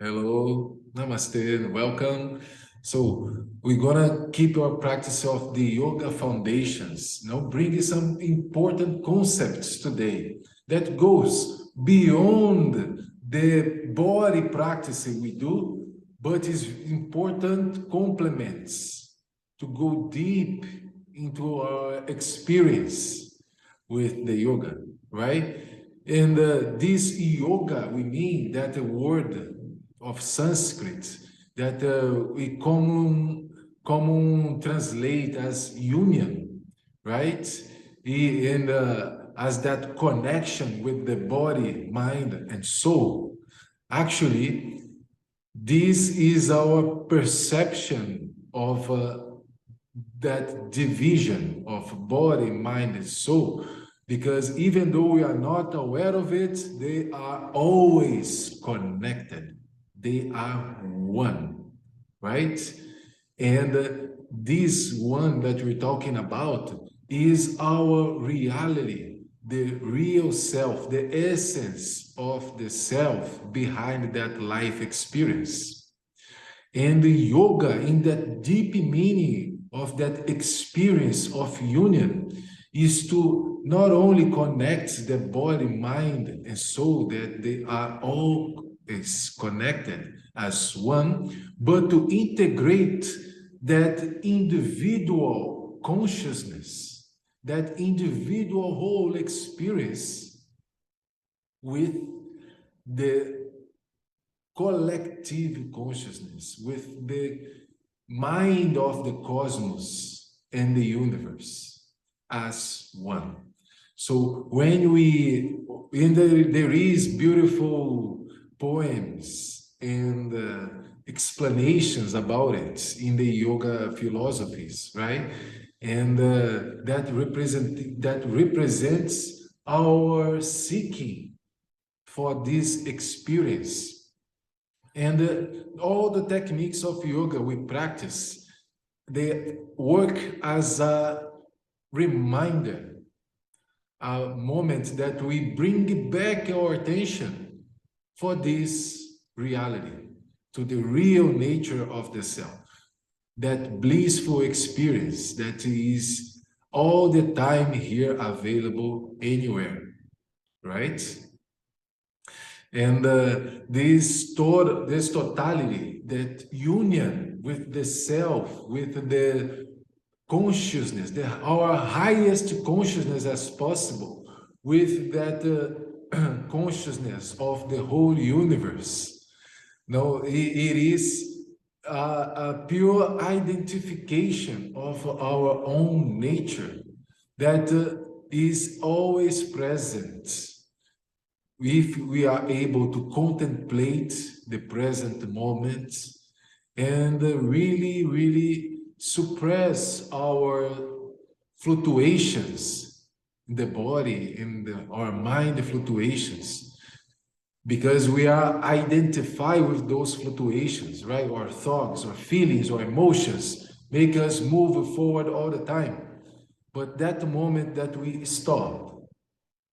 Hello, namaste, and welcome. So we're gonna keep our practice of the yoga foundations, bringing some important concepts today that goes beyond the body practice we do, but is important complements to go deep into our experience with the yoga, right? And this yoga, we mean that a word of Sanskrit that we common translate as union, right? And as that connection with the body, mind, and soul. Actually, this is our perception of that division of body, mind, and soul. Because even though we are not aware of it, they are always connected. They are one, right? And this one that we're talking about is our reality, the real self, the essence of the self behind that life experience. And the yoga, in that deep meaning of that experience of union, is to not only connect the body, mind, and soul, that they are all is connected as one, but to integrate that individual consciousness, that individual whole experience with the collective consciousness, with the mind of the cosmos and the universe as one. So when there is beautiful poems and explanations about it in the yoga philosophies, right? And that represents our seeking for this experience. And all the techniques of yoga we practice, they work as a reminder, a moment that we bring back our attention for this reality, to the real nature of the self, that blissful experience that is all the time here available anywhere, right? And this totality, that union with the self, with the consciousness, our highest consciousness as possible, with that consciousness of the whole universe. No, it is a pure identification of our own nature that is always present if we are able to contemplate the present moment and really suppress our fluctuations in the body, our mind fluctuations, because we are identified with those fluctuations, right? Our thoughts, our feelings, our emotions make us move forward all the time. But that moment that we stop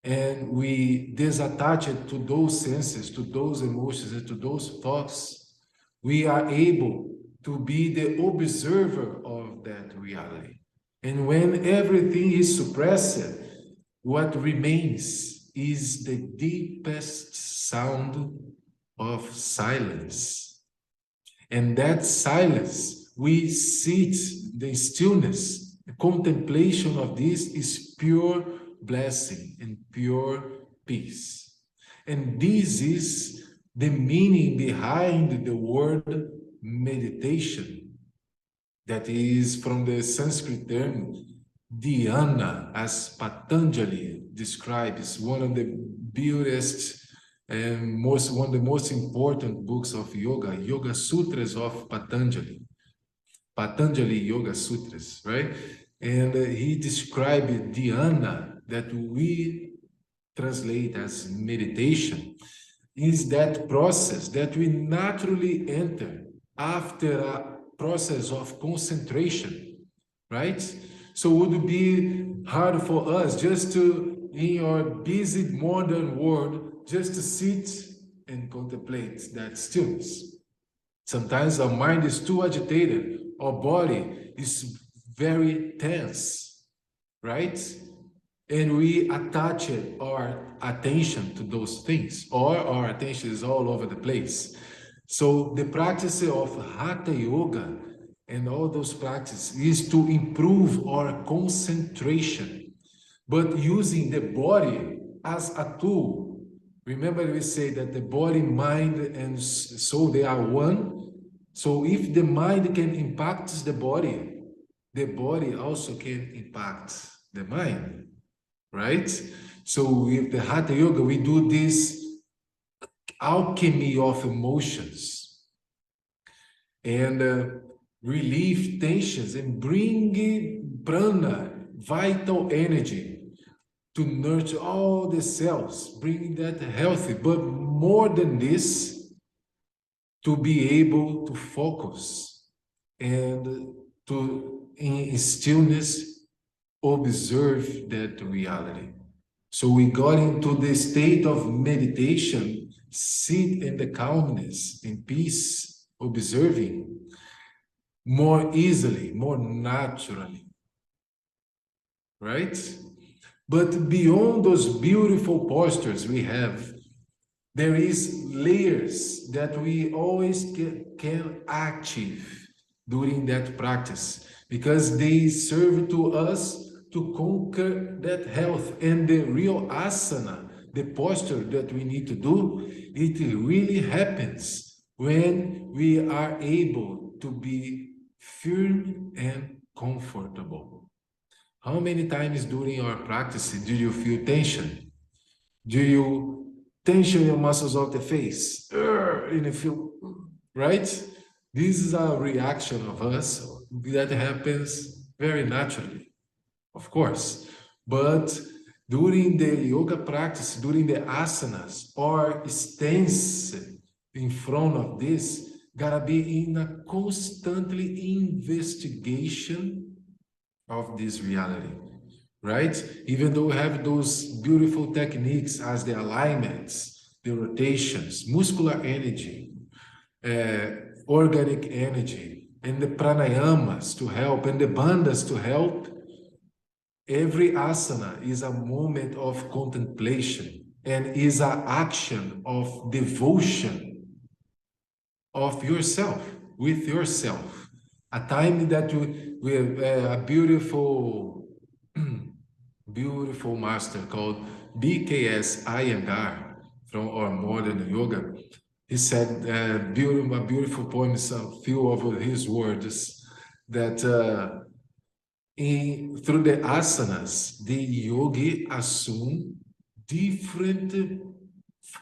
and we disattach it to those senses, to those emotions, and to those thoughts, we are able to be the observer of that reality. And when everything is suppressed, what remains is the deepest sound of silence. And that silence, we sit, the stillness, the contemplation of this is pure blessing and pure peace. And this is the meaning behind the word meditation, that is from the Sanskrit term dhyana, as Patanjali describes, one of the beautiest and one of the most important books of yoga, Yoga Sutras of Patanjali. Patanjali Yoga Sutras, right? And he described dhyana, that we translate as meditation, is that process that we naturally enter after a process of concentration, right? So would it be hard for us just to, in our busy modern world, just to sit and contemplate that stillness. Sometimes our mind is too agitated, our body is very tense, right? And we attach our attention to those things, or our attention is all over the place. So the practice of Hatha Yoga and all those practices is to improve our concentration, but using the body as a tool. Remember we say that the body, mind, and soul, they are one. So if the mind can impact the body also can impact the mind, right? So with the Hatha Yoga, we do this alchemy of emotions and relieve tensions and bring prana, vital energy, to nurture all the cells, bring that healthy. But more than this, to be able to focus and to, in stillness, observe that reality. So we got into the state of meditation, sit in the calmness, in peace, observing more easily, more naturally, right? But beyond those beautiful postures we have, there is layers that we always can achieve during that practice, because they serve to us to conquer that health. And the real asana, the posture that we need to do, it really happens when we are able to be firm and comfortable. How many times during our practice do you feel tension? Do you tension your muscles of the face? And you feel, right? This is a reaction of us that happens very naturally, of course. But during the yoga practice, during the asanas, our stance in front of this gotta be in a constantly investigation of this reality, right? Even though we have those beautiful techniques as the alignments, the rotations, muscular energy, organic energy, and the pranayamas to help, and the bandhas to help, every asana is a moment of contemplation and is an action of devotion of yourself, with yourself. A time that we have a beautiful, beautiful master called BKS Iyengar from our modern yoga. He said a beautiful poem, a few of his words, that through the asanas, the yogi assume different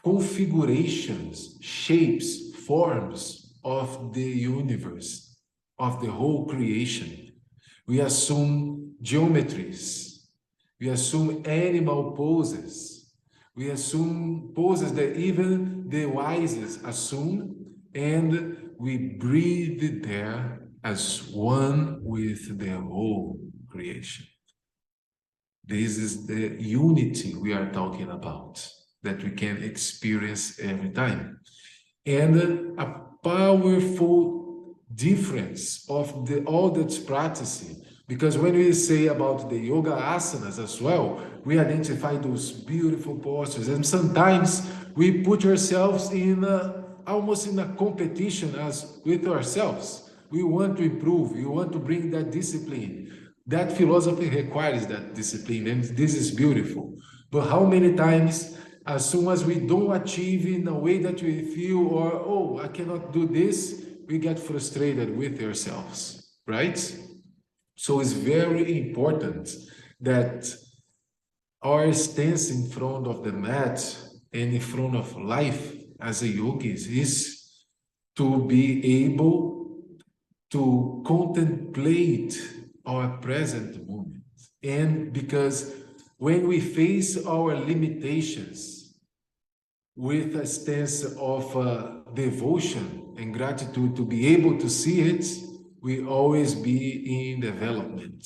configurations, shapes, forms of the universe, of the whole creation. We assume geometries. We assume animal poses. We assume poses that even the wisest assume, and we breathe there as one with the whole creation. This is the unity we are talking about, that we can experience every time. And a powerful difference of all that's practicing, because when we say about the yoga asanas as well, we identify those beautiful postures, and sometimes we put ourselves in almost in a competition as with ourselves. We want to improve, we want to bring that discipline. That philosophy requires that discipline, and this is beautiful. But how many times, as soon as we don't achieve in a way that we feel, or, oh, I cannot do this, we get frustrated with ourselves, right? So it's very important that our stance in front of the mat and in front of life as a yogis is to be able to contemplate our present moment. And because when we face our limitations with a stance of devotion and gratitude to be able to see it, we always be in development.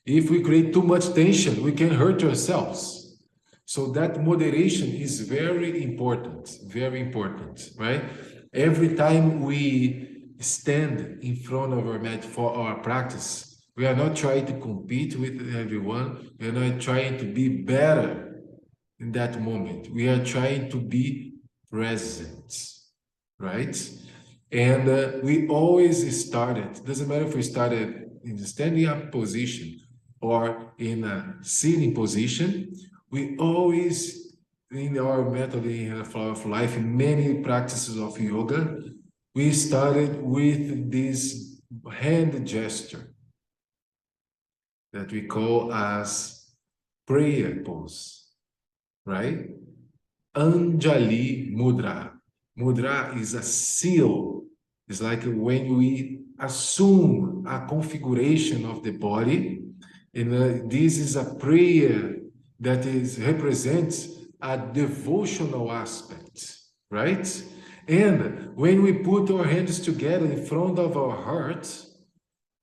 If we create too much tension, we can hurt ourselves. So that moderation is very important, right? Every time we stand in front of our mat for our practice, we are not trying to compete with everyone. We are not trying to be better in that moment. We are trying to be present, right? And we always started, doesn't matter if we started in the standing up position or in a sitting position, we always, in our method in the flow of life, in many practices of yoga, we started with this hand gesture that we call as prayer pose, right? Anjali Mudra. Mudra is a seal. It's like when we assume a configuration of the body, and this is a prayer that represents a devotional aspect, right? And when we put our hands together in front of our heart,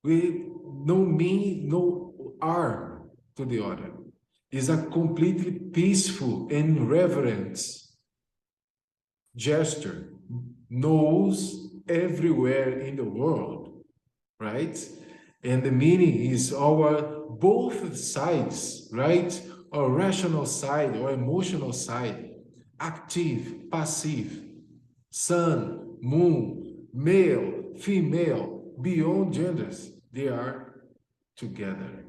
we no mean no arm to the other. It's a completely peaceful and reverent gesture, knows everywhere in the world, right? And the meaning is our both sides, right? Our rational side, our emotional side, active, passive, sun, moon, male, female, beyond genders, they are together,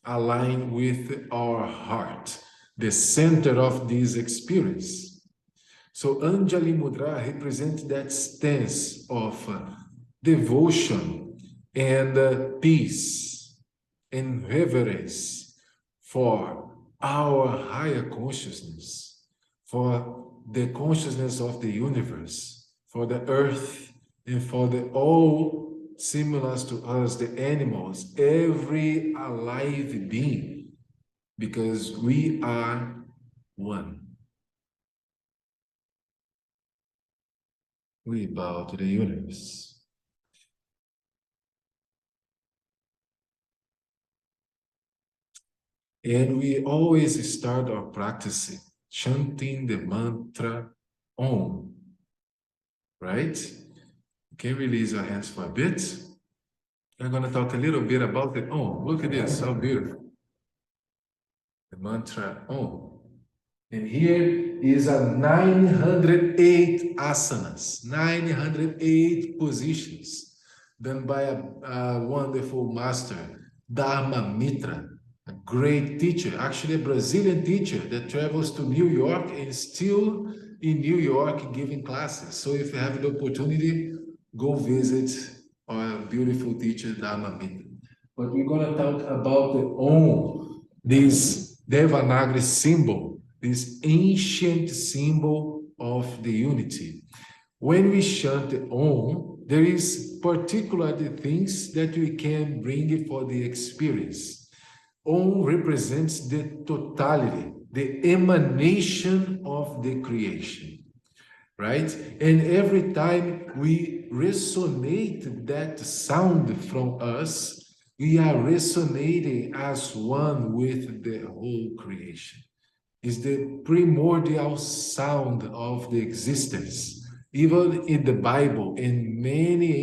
aligned with our heart, the center of this experience. So Anjali Mudra represents that stance of devotion and peace and reverence for our higher consciousness, for the consciousness of the universe, for the earth, and for the all similar to us, the animals, every alive being, because we are one. We bow to the universe. And we always start our practice chanting the mantra Om, right? Okay, release our hands for a bit. I'm going to talk a little bit about the Om. Look at this, how beautiful. The mantra Om. And here is a 908 asanas, 908 positions done by a wonderful master, Dharma Mitra, a great teacher, actually a Brazilian teacher that travels to New York and still in New York giving classes. So if you have the opportunity, go visit our beautiful teacher, Dharma Mitra. But we're going to talk about the Om, this Devanagari symbol, this ancient symbol of the unity. When we chant the Om, there is particularly things that we can bring for the experience. Om represents the totality, the emanation of the creation, right? And every time we resonate that sound from us, we are resonating as one with the whole creation. Is the primordial sound of the existence. Even in the Bible, in many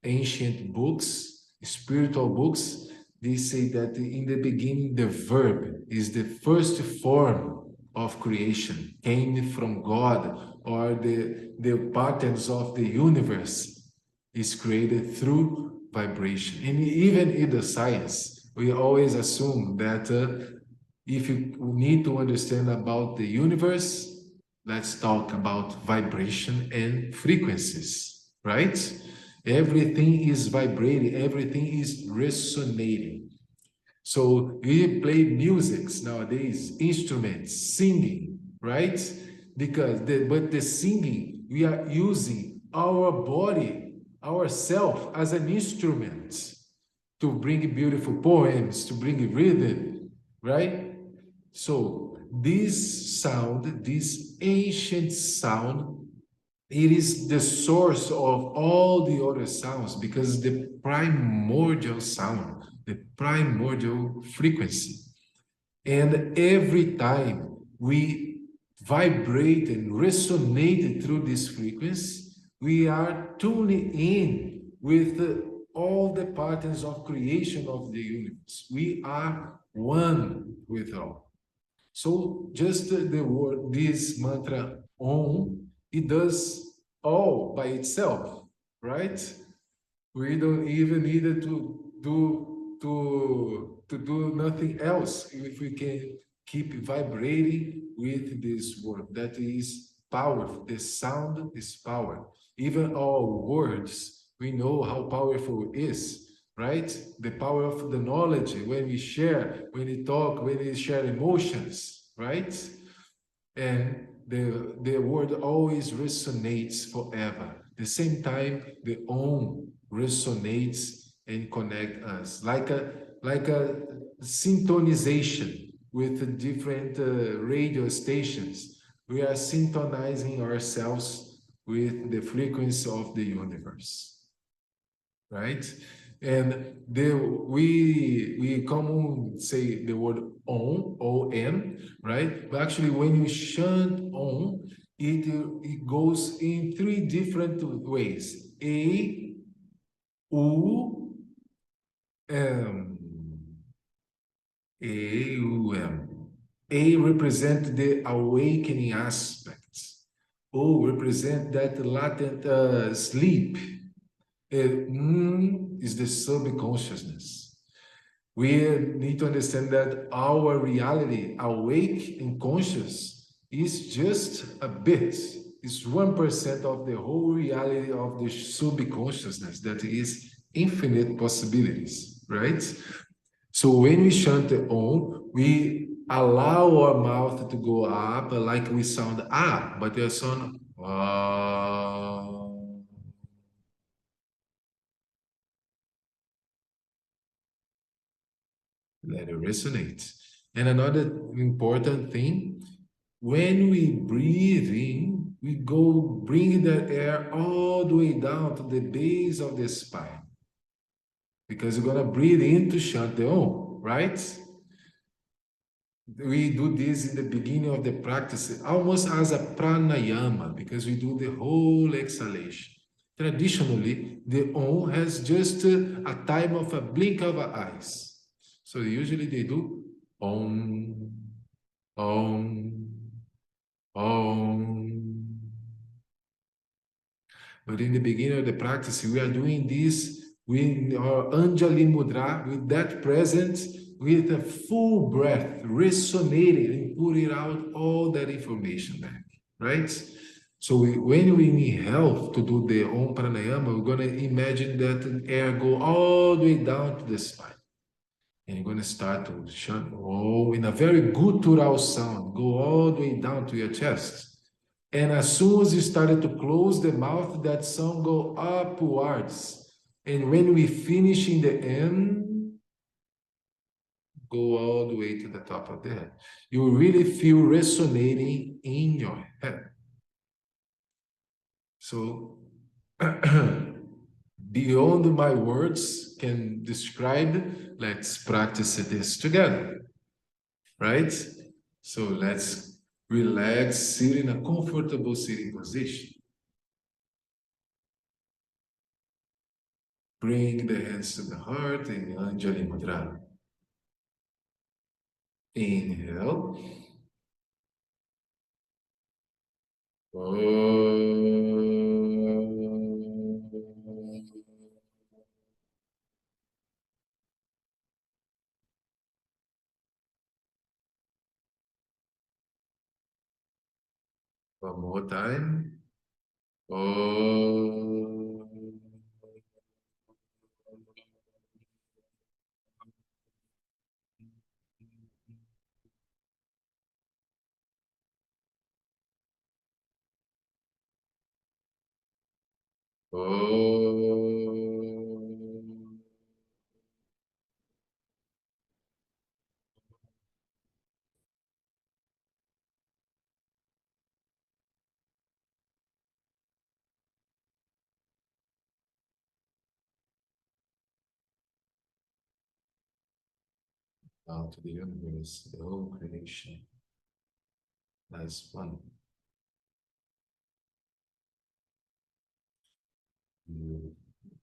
ancient books, spiritual books, they say that in the beginning, the verb is the first form of creation, came from God, or the patterns of the universe is created through vibration. And even in the science, we always assume that if you need to understand about the universe, let's talk about vibration and frequencies, right? Everything is vibrating, everything is resonating. So we play musics nowadays, instruments, singing, right? But the singing, we are using our body, ourself as an instrument to bring beautiful poems, to bring rhythm, right? So this sound, this ancient sound, it is the source of all the other sounds because the primordial sound, the primordial frequency. And every time we vibrate and resonate through this frequency, we are tuning in with all the patterns of creation of the universe. We are one with all. So just the word, this mantra Om, it does all by itself, right? We don't even need to do nothing else if we can keep vibrating with this word. That is powerful. The sound is power. Even our words, we know how powerful it is, right? The power of the knowledge when we share, when we talk, when we share emotions, right? And the word always resonates forever. The same time, the Om resonates and connect us like a synchronization with the different radio stations. We are synchronizing ourselves with the frequency of the universe, right? And we common say the word on, O-N, right? But actually, when you chant on, it goes in three different ways. A, U, M. A, U, M. A represent the awakening aspects. O represent that latent sleep. Is the subconsciousness. We need to understand that our reality, awake and conscious, is just a bit. It's 1% of the whole reality of the subconsciousness that is infinite possibilities, right? So when we chant the Om, we allow our mouth to go up like we sound up, but we sound let it resonate. And another important thing, when we breathe in, we go bring the air all the way down to the base of the spine. Because you're going to breathe in to chant the Om, right? We do this in the beginning of the practice, almost as a pranayama, because we do the whole exhalation. Traditionally, the Om has just a time of a blink of eyes. So usually they do Om, Om, Om. But in the beginning of the practice, we are doing this with our Anjali Mudra, with that presence, with a full breath, resonating and putting out all that information back, right? So when we need help to do the Om Pranayama, we're going to imagine that air go all the way down to the spine. And you're going to start to chant, oh, in a very guttural sound, go all the way down to your chest. And as soon as you started to close the mouth, that sound go upwards. And when we finish in the end, go all the way to the top of the head. You really feel resonating in your head. So beyond my words can describe, let's practice this together, right? So let's relax, sit in a comfortable sitting position. Bring the hands to the heart in Anjali Mudra. Inhale. One more time. out to the universe, the whole creation as one.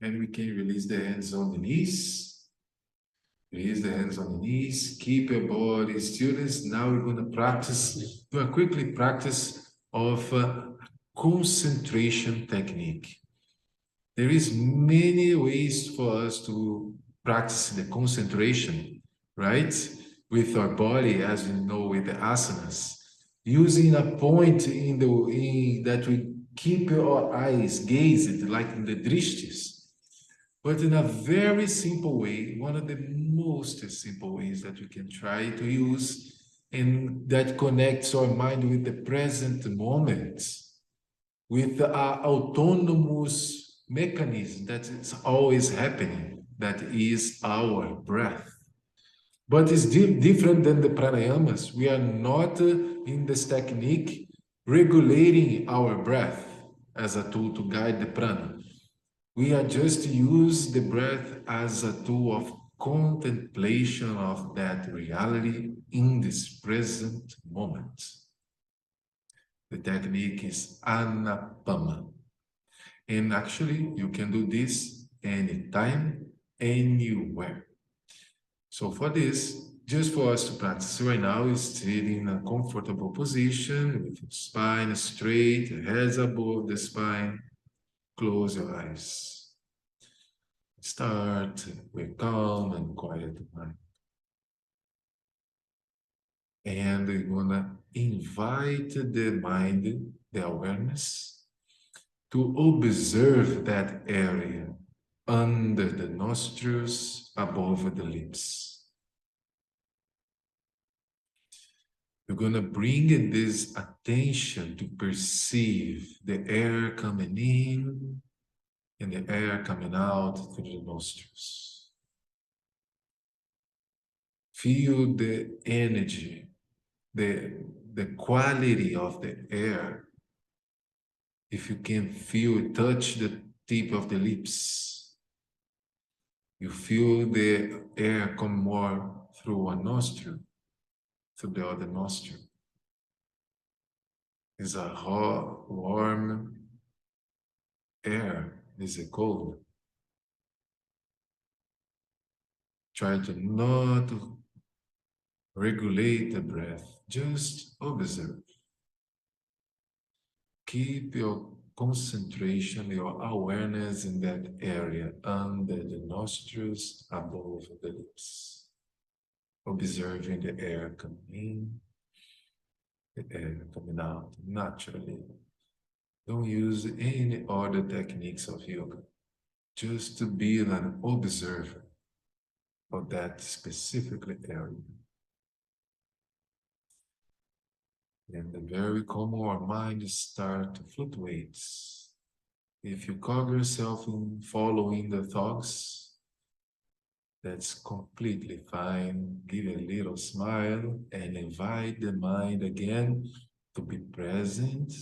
And we can release the hands on the knees. Release the hands on the knees. Keep your body stillness. Now we're going to practice, do a quickly practice of concentration technique. There is many ways for us to practice the concentration, right? With our body, as we know, with the asanas, using a point that we keep our eyes gazed, like in the drishtis, but in a very simple way, one of the most simple ways that we can try to use, and that connects our mind with the present moment, with our autonomous mechanism that is always happening, that is our breath. But it's different than the pranayamas. We are not in this technique regulating our breath as a tool to guide the prana. We are just use the breath as a tool of contemplation of that reality in this present moment. The technique is anapama. And actually, you can do this anytime, anywhere. So for this, just for us to practice right now, is sit in a comfortable position with your spine straight, heads above the spine. Close your eyes. Start with calm and quiet mind. And we're gonna invite the mind, the awareness, to observe that area under the nostrils, above the lips. You're going to bring this attention to perceive the air coming in and the air coming out through the nostrils. Feel the energy, the quality of the air. If you can feel it, touch the tip of the lips. You feel the air come more through one nostril, through the other nostril. Is a hot, warm air? Is it cold? Try to not regulate the breath, just observe. Keep your concentration, your awareness in that area under the nostrils, above the lips. Observing the air coming in, the air coming out naturally. Don't use any other techniques of yoga. Just to be an observer of that specific area. And the very common our mind start to fluctuate. If you cog yourself in following the thoughts, that's completely fine. Give a little smile and invite the mind again to be present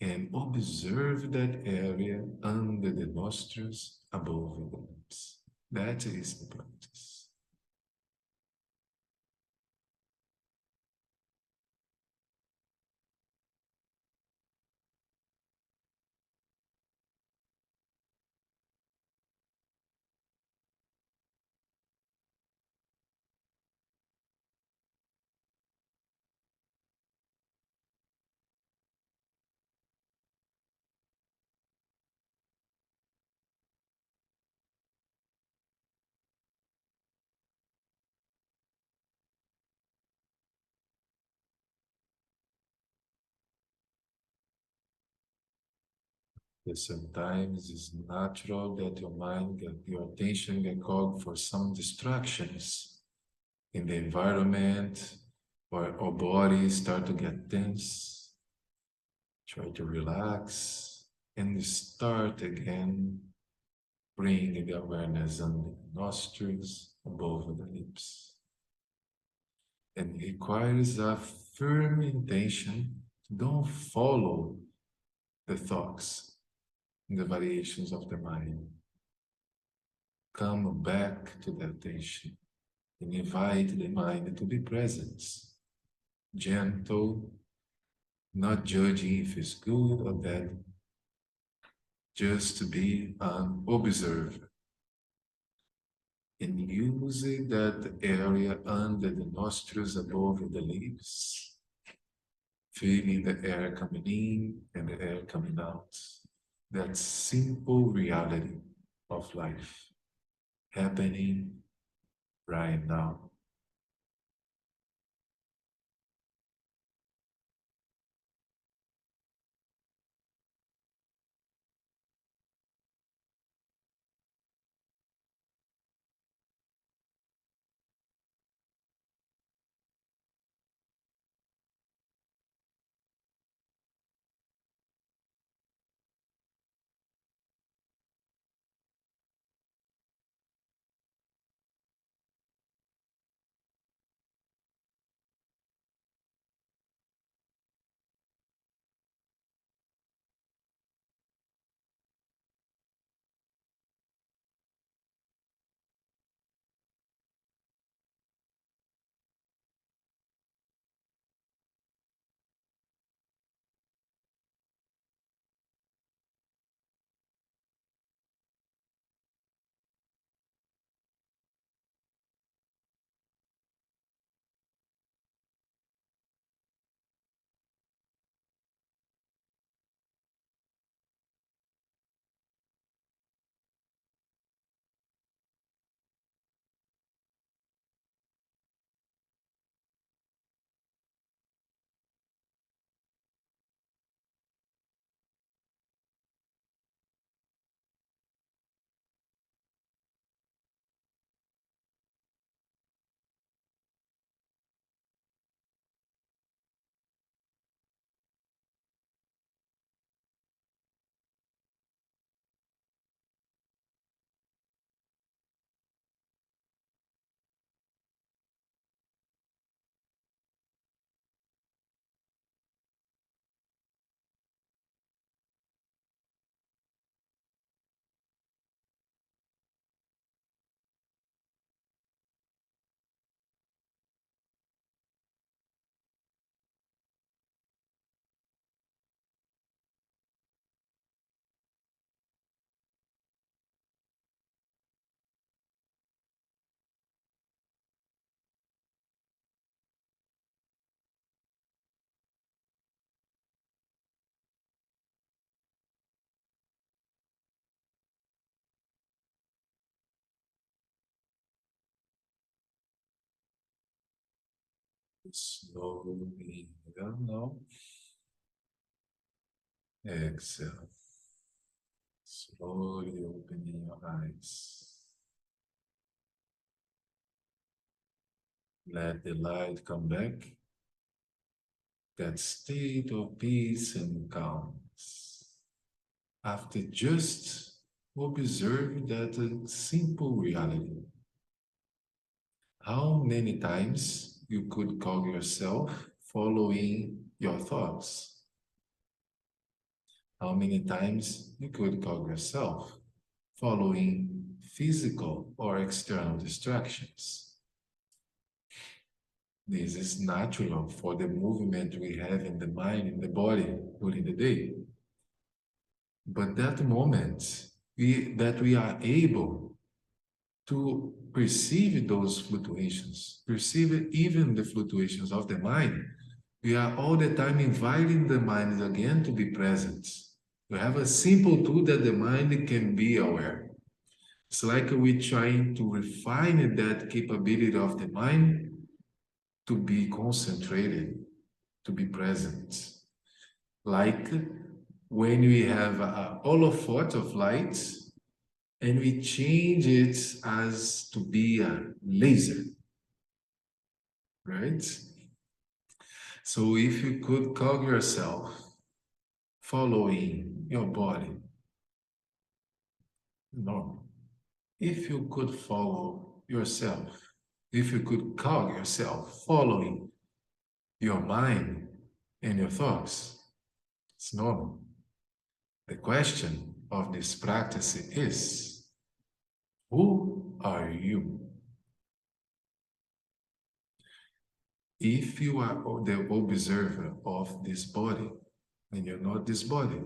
and observe that area under the nostrils, above the lips. That is the practice. Yes, sometimes it's natural that your mind, your attention get called for some distractions in the environment, or our body start to get tense. Try to relax and start again. Bring the awareness on the nostrils, above the lips. And it requires a firm intention. Don't follow the thoughts, the variations of the mind. Come back to the attention. and invite the mind to be present, gentle, not judging if it's good or bad, just to be an observer and using that area under the nostrils above the lips, feeling the air coming in and the air coming out. That simple reality of life happening right now. Slowly inhale now. Exhale. Slowly opening your eyes. Let the light come back. That state of peace and calmness. After just observe that simple reality. How many times you could call yourself following your thoughts? How many times you could call yourself following physical or external distractions? This is natural for the movement we have in the mind, in the body during the day. But that moment that we are able to perceive those fluctuations, perceive even the fluctuations of the mind, we are all the time inviting the mind again to be present. We have a simple tool that the mind can be aware. It's like we're trying to refine that capability of the mind to be concentrated, to be present. Like when we have a holophot of light and we change it as to be a laser, right? So if you could call yourself following your body, normal. If you could follow yourself, if you could call yourself following your mind and your thoughts, it's normal. The question of this practice is, who are you? if you are the observer of this body, and you're not this body,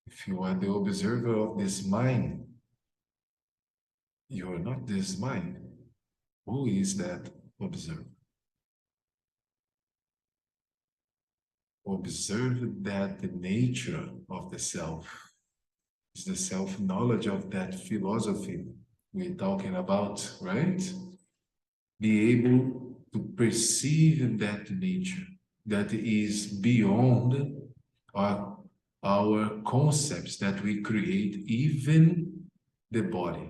if you are the observer of this mind, you're not this mind. Who is that observer? Observe that the nature of the self is the self-knowledge of that philosophy we're talking about, right? Be able to perceive that nature that is beyond our concepts that we create, even the body.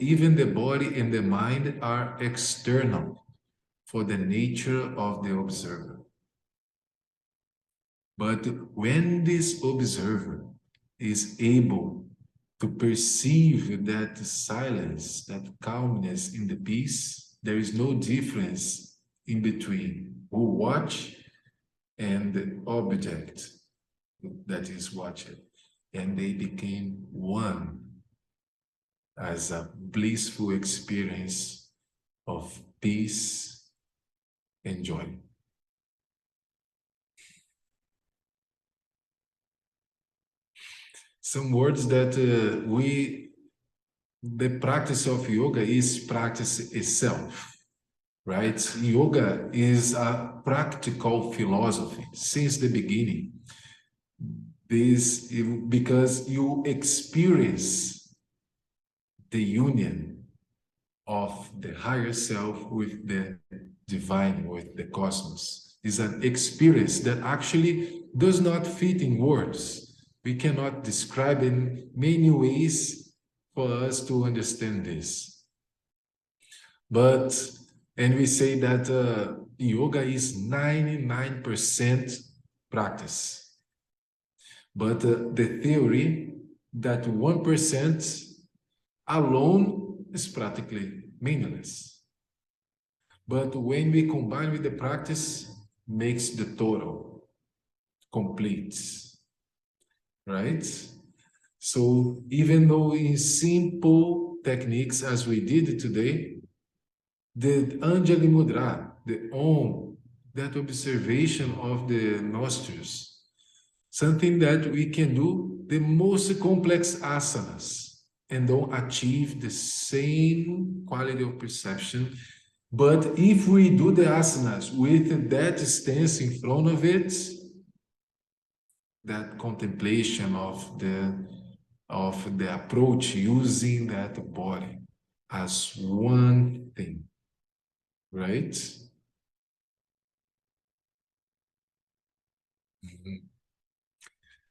Even the body and the mind are external for the nature of the observer. But when this observer is able to perceive that silence, that calmness in the peace, there is no difference in between who watch and the object that is watched. And they became one as a blissful experience of peace and joy. Some words that the practice of yoga is practice itself, right? Yoga is a practical philosophy since the beginning. Because you experience the union of the higher self with the divine, with the cosmos. Is an experience that actually does not fit in words. We cannot describe in many ways for us to understand this. But, and we say that yoga is 99% practice. But the theory that 1% alone is practically meaningless. But when we combine with the practice, makes the total complete, right? So even though in simple techniques as we did today, the Anjali Mudra, the Om, that observation of the nostrils, something that we can do the most complex asanas and don't achieve the same quality of perception. But if we do the asanas with that stance in front of it, that contemplation of the approach using that body as one thing, right? Mhm.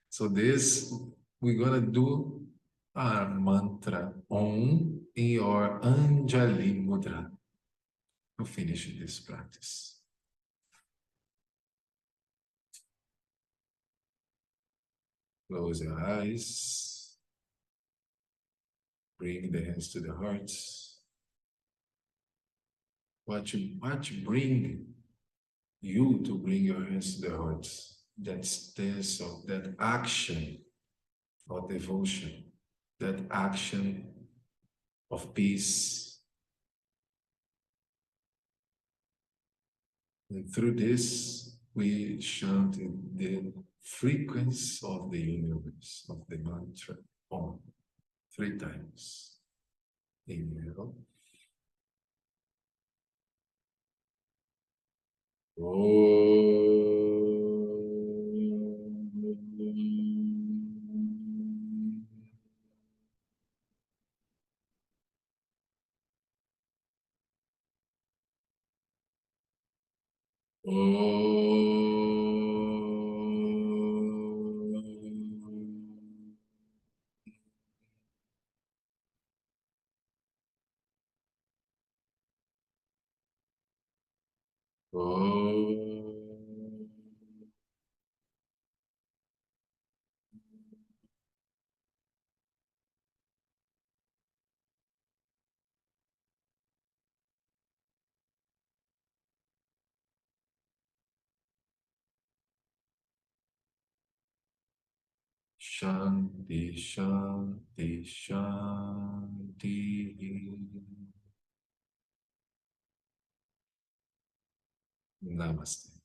So this, we're gonna do our mantra Om in your Anjali Mudra to finish this practice. Close your eyes. Bring the hands to the heart. What bring you to bring your hands to the heart? That stance of that action of devotion, that action of peace. And through this, we chant the frequency of the universe, of the mantra Om, 3 times. Inhale. Shanti, Shanti, Shanti. Namaste.